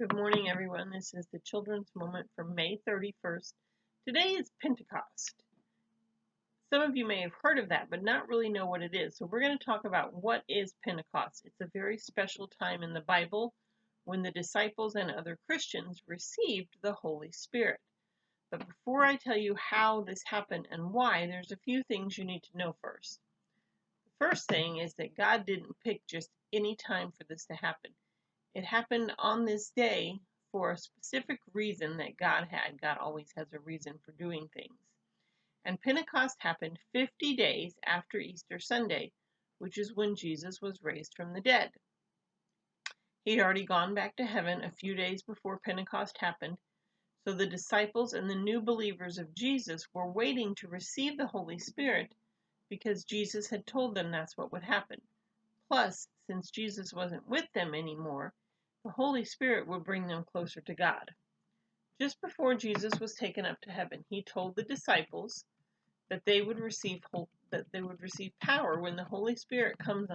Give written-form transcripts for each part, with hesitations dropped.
Good morning, everyone. This is the Children's Moment for May 31st. Today is Pentecost. Some of you may have heard of that, but not really know what it is. So we're going to talk about what is Pentecost. It's a very special time in the Bible when the disciples and other Christians received the Holy Spirit. But before I tell you how this happened and why, there's a few things you need to know first. The first thing is that God didn't pick just any time for this to happen. It happened on this day for a specific reason that God had. God always has a reason for doing things. And Pentecost happened 50 days after Easter Sunday, which is when Jesus was raised from the dead. He'd already gone back to heaven a few days before Pentecost happened, so the disciples and the new believers of Jesus were waiting to receive the Holy Spirit because Jesus had told them that's what would happen. Plus, since Jesus wasn't with them anymore, the Holy Spirit would bring them closer to God. Just before Jesus was taken up to heaven, he told the disciples that they would receive power when the Holy Spirit came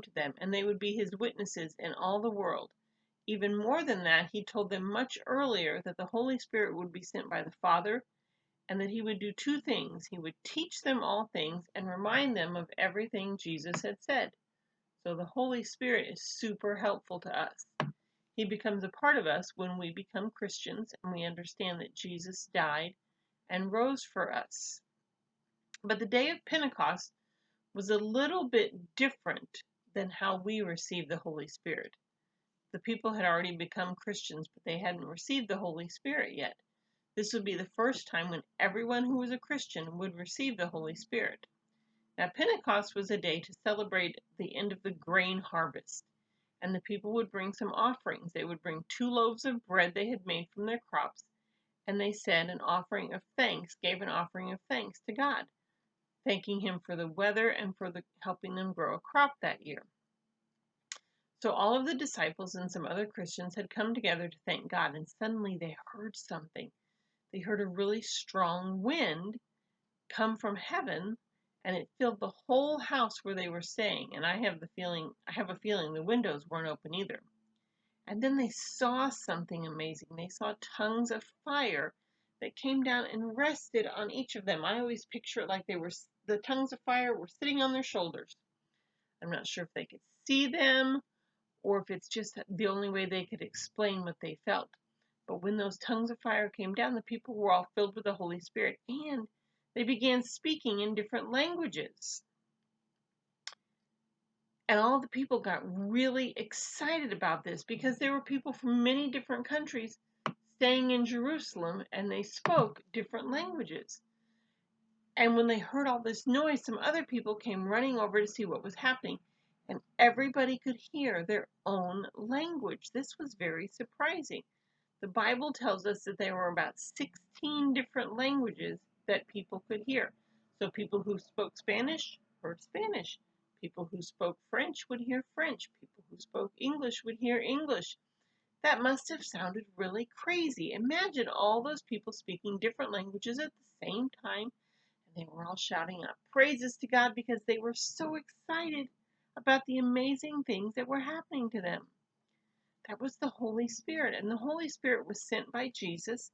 to them, and they would be his witnesses in all the world. Even more than that, he told them much earlier that the Holy Spirit would be sent by the Father, and that he would do two things. He would teach them all things and remind them of everything Jesus had said. So the Holy Spirit is super helpful to us. He becomes a part of us when we become Christians and we understand that Jesus died and rose for us. But the day of Pentecost was a little bit different than how we receive the Holy Spirit. The people had already become Christians, but they hadn't received the Holy Spirit yet. This would be the first time when everyone who was a Christian would receive the Holy Spirit. Now, Pentecost was a day to celebrate the end of the grain harvest, and the people would bring some offerings. They would bring 2 loaves of bread they had made from their crops, and they gave an offering of thanks to God, thanking him for the weather and for helping them grow a crop that year. So all of the disciples and some other Christians had come together to thank God, and suddenly they heard something. They heard a really strong wind come from heaven, and it filled the whole house where they were staying. And I have a feeling the windows weren't open either. And then they saw something amazing. They saw tongues of fire that came down and rested on each of them. I always picture it like the tongues of fire were sitting on their shoulders. I'm not sure if they could see them or if it's just the only way they could explain what they felt. But when those tongues of fire came down, the people were all filled with the Holy Spirit, and they began speaking in different languages. And all the people got really excited about this because there were people from many different countries staying in Jerusalem, and they spoke different languages. And when they heard all this noise, some other people came running over to see what was happening, and everybody could hear their own language. This was very surprising. The Bible tells us that there were about 16 different languages that people could hear. So people who spoke Spanish heard Spanish. People who spoke French would hear French. People who spoke English would hear English. That must have sounded really crazy. Imagine all those people speaking different languages at the same time, and they were all shouting out praises to God because they were so excited about the amazing things that were happening to them. That was the Holy Spirit, and the Holy Spirit was sent by Jesus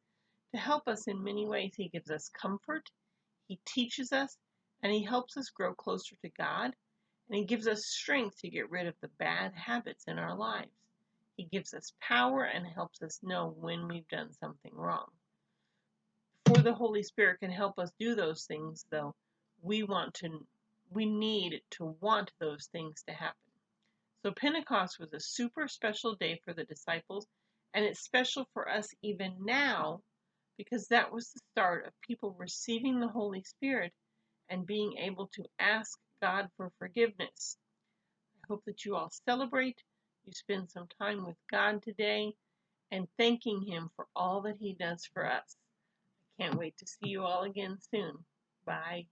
to help us in many ways. He gives us comfort, he teaches us, and he helps us grow closer to God, and he gives us strength to get rid of the bad habits in our lives. He gives us power and helps us know when we've done something wrong. Before the Holy Spirit can help us do those things, though, we need to want those things to happen. So Pentecost was a super special day for the disciples, and it's special for us even now because that was the start of people receiving the Holy Spirit and being able to ask God for forgiveness. I hope that you all celebrate, you spend some time with God today, and thanking him for all that he does for us. I can't wait to see you all again soon. Bye.